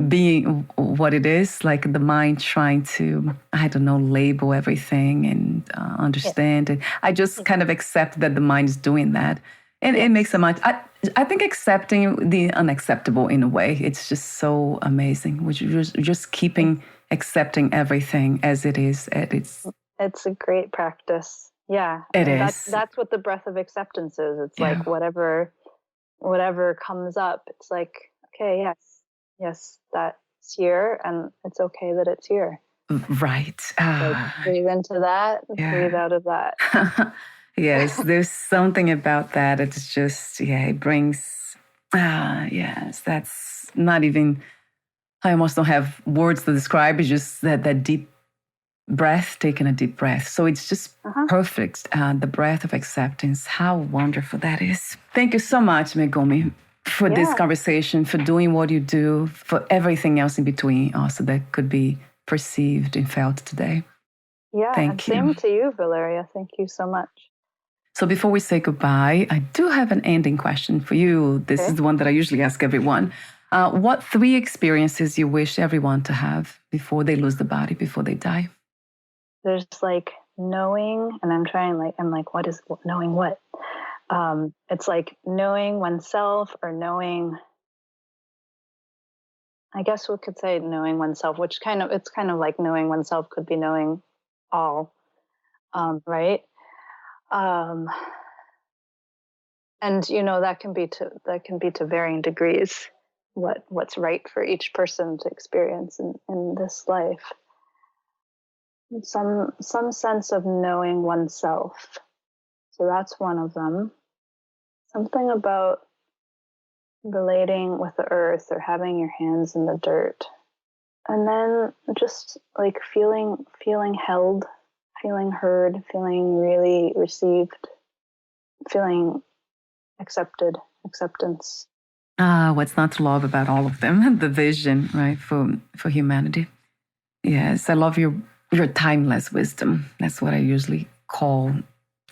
A: being what it is, like the mind trying to, I don't know, label everything and understand it. I just kind of accept that the mind is doing that. And it makes a mind. I think accepting the unacceptable in a way, it's just so amazing. Which just keeping accepting everything as it is.
C: It's a great practice. Yeah.
A: It is.
C: That's what the breath of acceptance is. It's like whatever comes up, it's like, okay, yes, that's here, and it's okay that it's here.
A: Right.
C: Like, breathe into that, breathe out of that.
A: Yes, there's something about that. It's just, it brings, yes, that's not even, I almost don't have words to describe. It's just that deep breath, taking a deep breath. So it's just perfect. The breath of acceptance. How wonderful that is. Thank you so much, Megumi, for this conversation, for doing what you do, for everything else in between also that could be perceived and felt today.
C: Yeah,
A: Thank you.
C: Same to you, Valeria. Thank you so much.
A: So before we say goodbye, I do have an ending question for you. This is the one that I usually ask everyone. What 3 experiences you wish everyone to have before they lose the body, before they die?
C: There's like knowing, and I'm like, what is knowing what? It's like knowing oneself, or knowing, I guess we could say knowing oneself, which it's kind of like knowing oneself could be knowing all, right? And that can be to varying degrees what's right for each person to experience in this life. Some sense of knowing oneself. So that's one of them. Something about relating with the earth, or having your hands in the dirt. And then just like feeling held, feeling heard, feeling really received, feeling acceptance.
A: What's not to love about all of them? The vision, right, for humanity. Yes, I love your timeless wisdom. That's what I usually call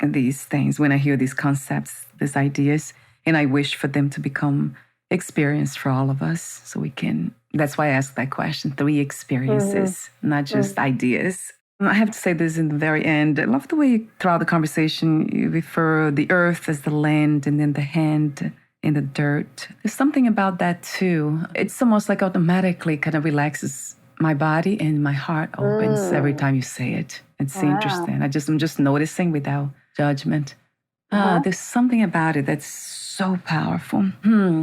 A: these things when I hear these concepts, these ideas, and I wish for them to become experience for all of us, so we can. That's why I asked that question: 3 experiences, not just ideas. I have to say this in the very end. I love the way throughout the conversation you refer the earth as the land, and then the hand in the dirt. There's something about that too. It's almost like automatically kind of relaxes my body, and my heart opens every time you say it. It's interesting. I'm just noticing without judgment. There's something about it that's so powerful.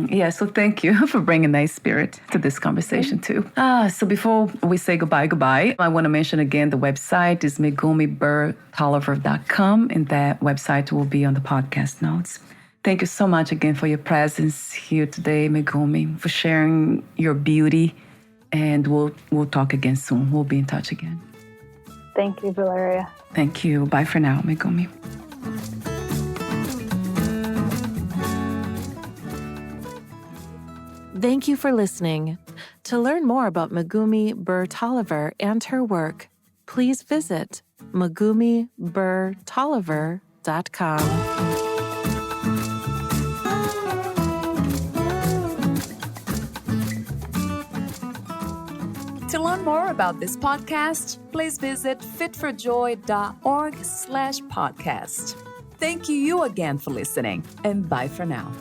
A: Yeah, so thank you for bringing that spirit to this conversation too. So before we say goodbye, I want to mention again the website is MegumiBurr-Tolliver.com, and that website will be on the podcast notes. Thank you so much again for your presence here today, Megumi, for sharing your beauty. And we'll talk again soon. We'll be in touch again.
C: Thank you, Valeria.
A: Thank you. Bye for now, Megumi.
B: Thank you for listening. To learn more about Megumi Burr-Tolliver and her work, please visit MegumiBurr-Tolliver.com.
D: To learn more about this podcast, please visit fitforjoy.org/podcast. Thank you again for listening, and bye for now.